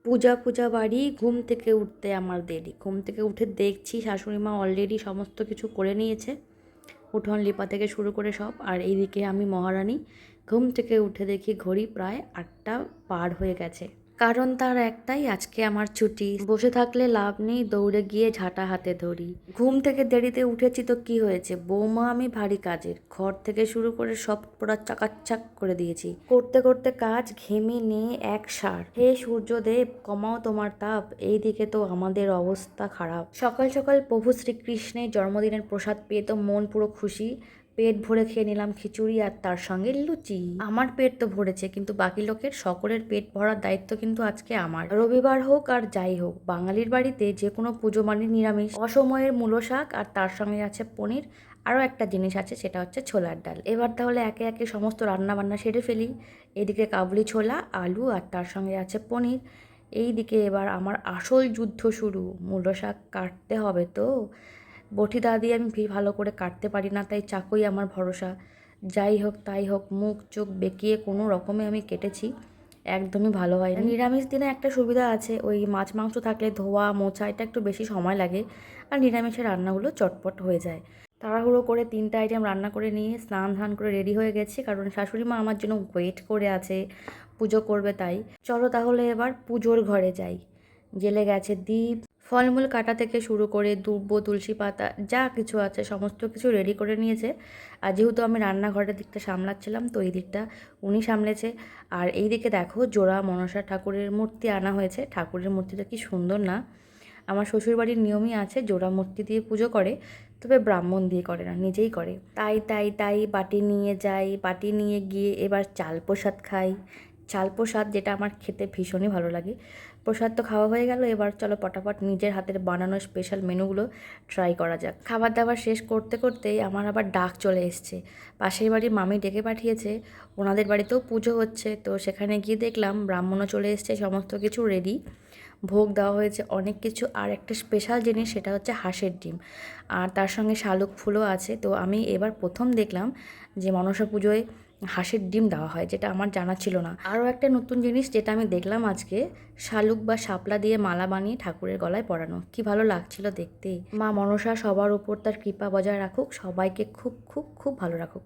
পূজা পূজা বাড়ি। ঘুম থেকে উঠতে আমার দেরি। ঘুম থেকে উঠে দেখছি শাশুড়ি মা অলরেডি সমস্ত কিছু করে নিয়েছে, উঠোন লিপা থেকে শুরু করে সব। আর এইদিকে আমি মহারানী ঘুম থেকে উঠে দেখি ঘড়ি প্রায় 8টা পার হয়ে গেছে। কারণ তার একটাই, আজকে আমার ছুটি। বসে থাকলে লাভ নেই, দৌড়ে গিয়ে ঝাঁটা হাতে ধরি। ঘুম থেকে দেরিতে উঠেছি তো কি হয়েছে, বৌমা আমি ভারী কাজের। ঘর থেকে শুরু করে সব পুরা চাকাচ্চাক করে দিয়েছি। করতে করতে কাজ ঘেমে নিয়ে এক সার। হে সূর্যদেব, কমাও তোমার তাপ। এইদিকে তো আমাদের অবস্থা খারাপ। সকাল সকাল প্রভু শ্রীকৃষ্ণের জন্মদিনের প্রসাদ পেয়ে তো মন পুরো খুশি। পেট ভরে খেয়ে নিলাম খিচুড়ি আর তার সঙ্গে লুচি। আমার পেট তো ভরেছে, কিন্তু বাকি লোকের সকলের পেট ভরার দায়িত্ব কিন্তু আজকে আমার। রবিবার হোক আর যাই হোক, বাঙালির বাড়িতে যে কোনো পুজো মানে নিরামিষ। অসময়ের মূলো শাক আর তার সঙ্গে আছে পনির। আরও একটা জিনিস আছে, সেটা হচ্ছে ছোলার ডাল। এবার তাহলে একে একে সমস্ত রান্না বান্না সেরে ফেলি। এদিকে কাবুলি ছোলা, আলু আর তার সঙ্গে আছে পনির। এই দিকে এবার আমার আসল যুদ্ধ শুরু। মূলো শাক কাটতে হবে তো। বটি দা দিয়ে আমি ভালো করে কাটতে পারি না, তাই চাকুই আমার ভরসা। যাই হোক তাই হোক, মুখ চোখ বেঁকিয়ে কোনো রকমে আমি কেটেছি। একদমই ভালো হয়নি। নিরামিষ দিনে একটা সুবিধা আছে, ওই মাছ মাংস থাকলে ধোয়া মোছা এটা একটু বেশি সময় লাগে, আর নিরামিষের রান্নাগুলো চটপট হয়ে যায়। তাড়াহুড়ো করে 3টা আইটেম রান্না করে নিয়ে স্নান ধান করে রেডি হয়ে গেছি, কারণ শাশুড়ি মা আমার জন্য ওয়েট করে আছে, পুজো করবে তাই। চলো তাহলে এবার পুজোর ঘরে যাই। জেলে গেছে দীপ, ফলমূল কাটা থেকে শুরু করে দুব্বো তুলসী পাতা যা কিছু আছে সমস্ত কিছু রেডি করে নিয়েছে। আর যেহেতু আমি রান্নাঘরের দিকটা সামলাচ্ছিলাম, তো এই দিকটা উনি সামলেছে। আর এই দিকে দেখো জোড়া মনসা ঠাকুরের মূর্তি আনা হয়েছে। ঠাকুরের মূর্তিটা কি সুন্দর না। আমার শ্বশুরবাড়ির নিয়মই আছে জোড়া মূর্তি দিয়ে পুজো করে, তবে ব্রাহ্মণ দিয়ে করে না, নিজেই করে। তাই তাই তাই বাটি নিয়ে যাই, বাটি নিয়ে গিয়ে এবার চাল প্রসাদ খাই। চাল প্রসাদ যেটা আমার খেতে ভীষণই ভালো লাগে। প্রসাদ তো খাওয়া হয়ে গেল, এবার চলো পটাপট নিজের হাতের বানানো স্পেশাল মেনুগুলো ট্রাই করা যাক। খাবার দাবার শেষ করতে করতেই আমার আবার ডাক চলে এসছে। পাশের বাড়ির মামি ডেকে পাঠিয়েছে, ওনাদের বাড়িতেও পুজো হচ্ছে। তো সেখানে গিয়ে দেখলাম ব্রাহ্মণও চলে এসছে, সমস্ত কিছু রেডি। ভোগ দেওয়া হয়েছে অনেক কিছু, আর একটা স্পেশাল জিনিস সেটা হচ্ছে হাঁসের ডিম, আর তার সঙ্গে শালুক ফুলও আছে। তো আমি এবার প্রথম দেখলাম যে মনসা পুজোয় হাঁসের ডিম দেওয়া হয়, যেটা আমার জানা ছিল না। আরও একটা নতুন জিনিস যেটা আমি দেখলাম আজকে, শালুক বা শাপলা দিয়ে মালা বানিয়ে ঠাকুরের গলায় পরানো। কি ভালো লাগছিল দেখতে। মা মনসা সবার উপর তার কৃপা বজায় রাখুক, সবাইকে খুব খুব খুব ভালো রাখুক।